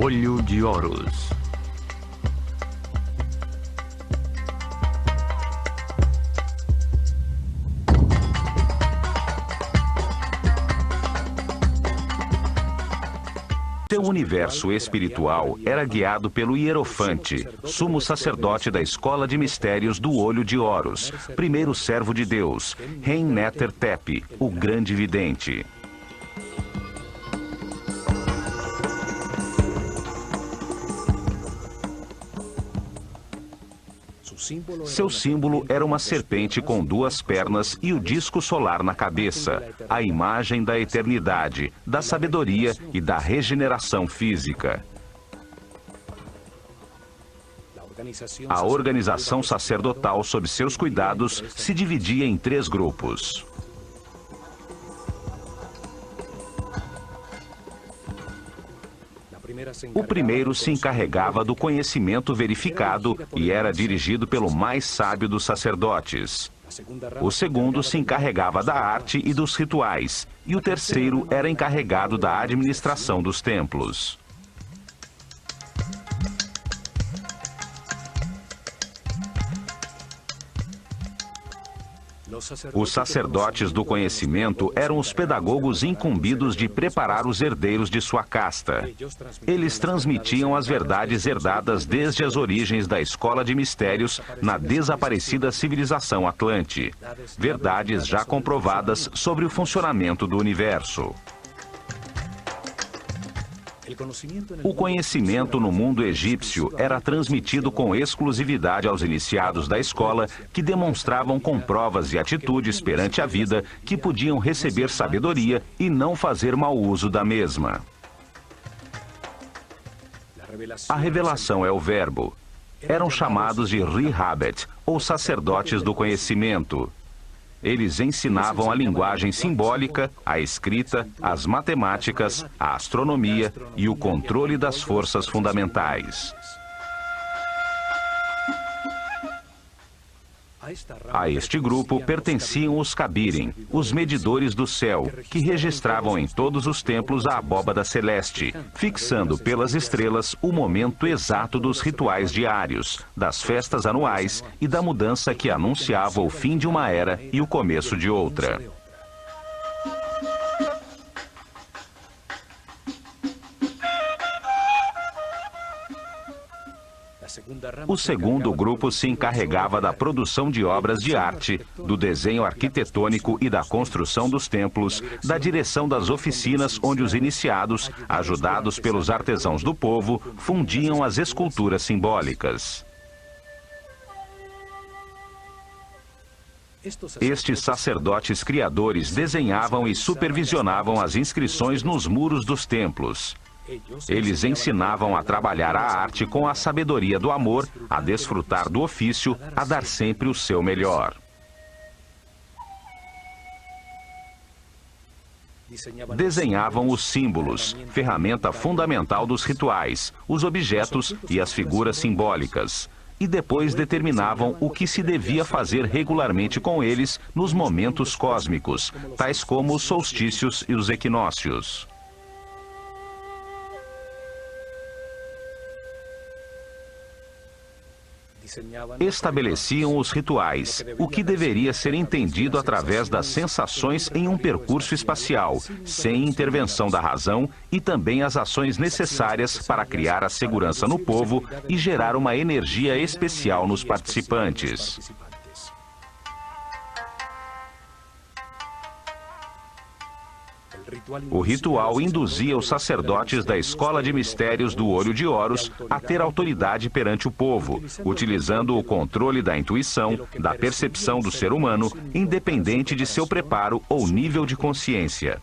Olho de Horus. Seu universo espiritual era guiado pelo Hierofante, sumo sacerdote da escola de mistérios do Olho de Horus, primeiro servo de Deus, Hen-Neter-Tep, o grande vidente. Seu símbolo era uma serpente com duas pernas e o disco solar na cabeça, a imagem da eternidade, da sabedoria e da regeneração física. A organização sacerdotal sob seus cuidados se dividia em 3 grupos. O primeiro se encarregava do conhecimento verificado e era dirigido pelo mais sábio dos sacerdotes. O segundo se encarregava da arte e dos rituais, e o terceiro era encarregado da administração dos templos. Os sacerdotes do conhecimento eram os pedagogos incumbidos de preparar os herdeiros de sua casta. Eles transmitiam as verdades herdadas desde as origens da escola de mistérios na desaparecida civilização Atlante. Verdades já comprovadas sobre o funcionamento do universo. O conhecimento no mundo egípcio era transmitido com exclusividade aos iniciados da escola, que demonstravam com provas e atitudes perante a vida que podiam receber sabedoria e não fazer mau uso da mesma. A revelação é o verbo. Eram chamados de Rihabet, ou sacerdotes do conhecimento. Eles ensinavam a linguagem simbólica, a escrita, as matemáticas, a astronomia e o controle das forças fundamentais. A este grupo pertenciam os Cabirim, os medidores do céu, que registravam em todos os templos a abóbada celeste, fixando pelas estrelas o momento exato dos rituais diários, das festas anuais e da mudança que anunciava o fim de uma era e o começo de outra. O segundo grupo se encarregava da produção de obras de arte, do desenho arquitetônico e da construção dos templos, da direção das oficinas onde os iniciados, ajudados pelos artesãos do povo, fundiam as esculturas simbólicas. Estes sacerdotes criadores desenhavam e supervisionavam as inscrições nos muros dos templos. Eles ensinavam a trabalhar a arte com a sabedoria do amor, a desfrutar do ofício, a dar sempre o seu melhor. Desenhavam os símbolos, ferramenta fundamental dos rituais, os objetos e as figuras simbólicas. E depois determinavam o que se devia fazer regularmente com eles nos momentos cósmicos, tais como os solstícios e os equinócios. Estabeleciam os rituais, o que deveria ser entendido através das sensações em um percurso espacial, sem intervenção da razão, e também as ações necessárias para criar a segurança no povo e gerar uma energia especial nos participantes. O ritual induzia os sacerdotes da escola de mistérios do Olho de Horus a ter autoridade perante o povo, utilizando o controle da intuição, da percepção do ser humano, independente de seu preparo ou nível de consciência.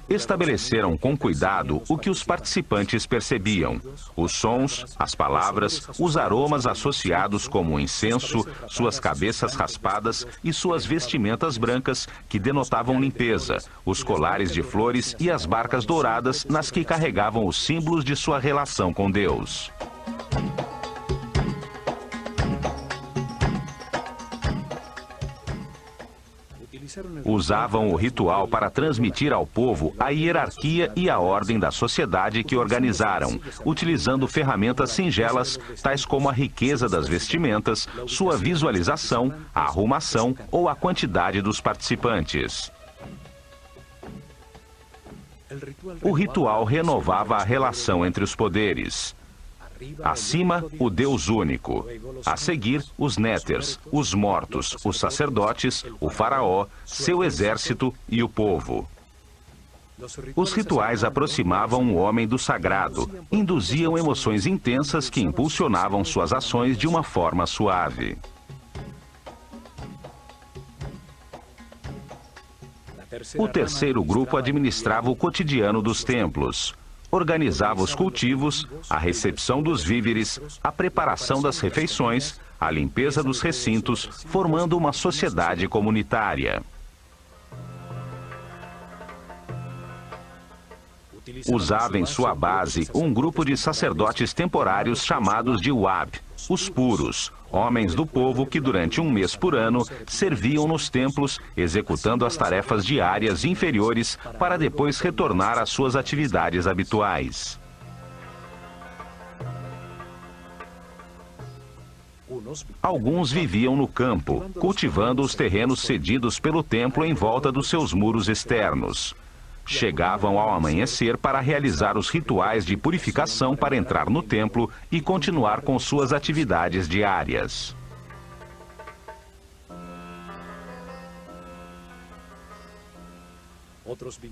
Estabeleceram com cuidado o que os participantes percebiam: os sons, as palavras, os aromas associados como o incenso, suas cabeças raspadas e suas vestimentas brancas que denotavam limpeza, os colares de flores e as barcas douradas nas que carregavam os símbolos de sua relação com Deus. Usavam o ritual para transmitir ao povo a hierarquia e a ordem da sociedade que organizaram, utilizando ferramentas singelas, tais como a riqueza das vestimentas, sua visualização, a arrumação ou a quantidade dos participantes. O ritual renovava a relação entre os poderes. Acima, o Deus único. A seguir, os néters, os mortos, os sacerdotes, o faraó, seu exército e o povo. Os rituais aproximavam o homem do sagrado, induziam emoções intensas que impulsionavam suas ações de uma forma suave. O terceiro grupo administrava o cotidiano dos templos. Organizava os cultivos, a recepção dos víveres, a preparação das refeições, a limpeza dos recintos, formando uma sociedade comunitária. Usava em sua base um grupo de sacerdotes temporários chamados de Wab, os puros, homens do povo que durante um mês por ano serviam nos templos, executando as tarefas diárias inferiores para depois retornar às suas atividades habituais. Alguns viviam no campo, cultivando os terrenos cedidos pelo templo em volta dos seus muros externos. Chegavam ao amanhecer para realizar os rituais de purificação para entrar no templo e continuar com suas atividades diárias.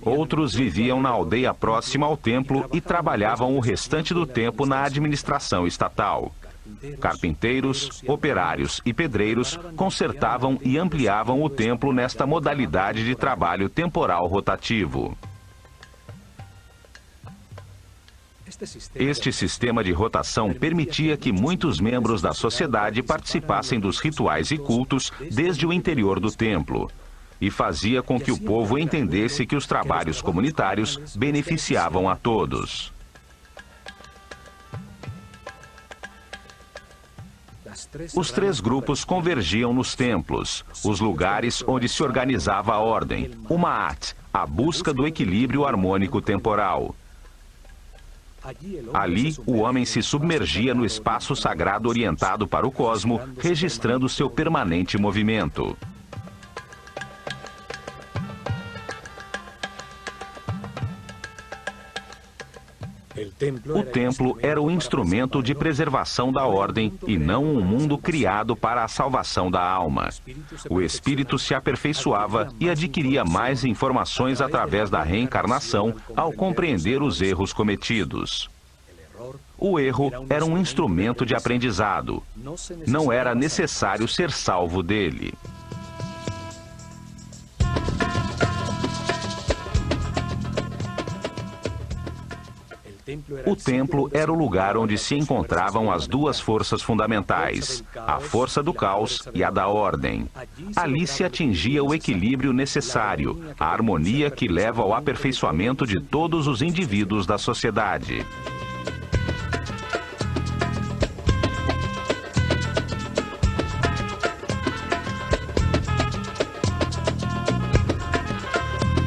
Outros viviam na aldeia próxima ao templo e trabalhavam o restante do tempo na administração estatal. Carpinteiros, operários e pedreiros consertavam e ampliavam o templo nesta modalidade de trabalho temporal rotativo. Este sistema de rotação permitia que muitos membros da sociedade participassem dos rituais e cultos desde o interior do templo, e fazia com que o povo entendesse que os trabalhos comunitários beneficiavam a todos. Os três grupos convergiam nos templos, os lugares onde se organizava a ordem, o Ma'at, a busca do equilíbrio harmônico temporal. Ali, o homem se submergia no espaço sagrado orientado para o cosmo, registrando seu permanente movimento. O templo era o instrumento de preservação da ordem e não um mundo criado para a salvação da alma. O espírito se aperfeiçoava e adquiria mais informações através da reencarnação ao compreender os erros cometidos. O erro era um instrumento de aprendizado. Não era necessário ser salvo dele. O templo era o lugar onde se encontravam as duas forças fundamentais, a força do caos e a da ordem. Ali se atingia o equilíbrio necessário, a harmonia que leva ao aperfeiçoamento de todos os indivíduos da sociedade.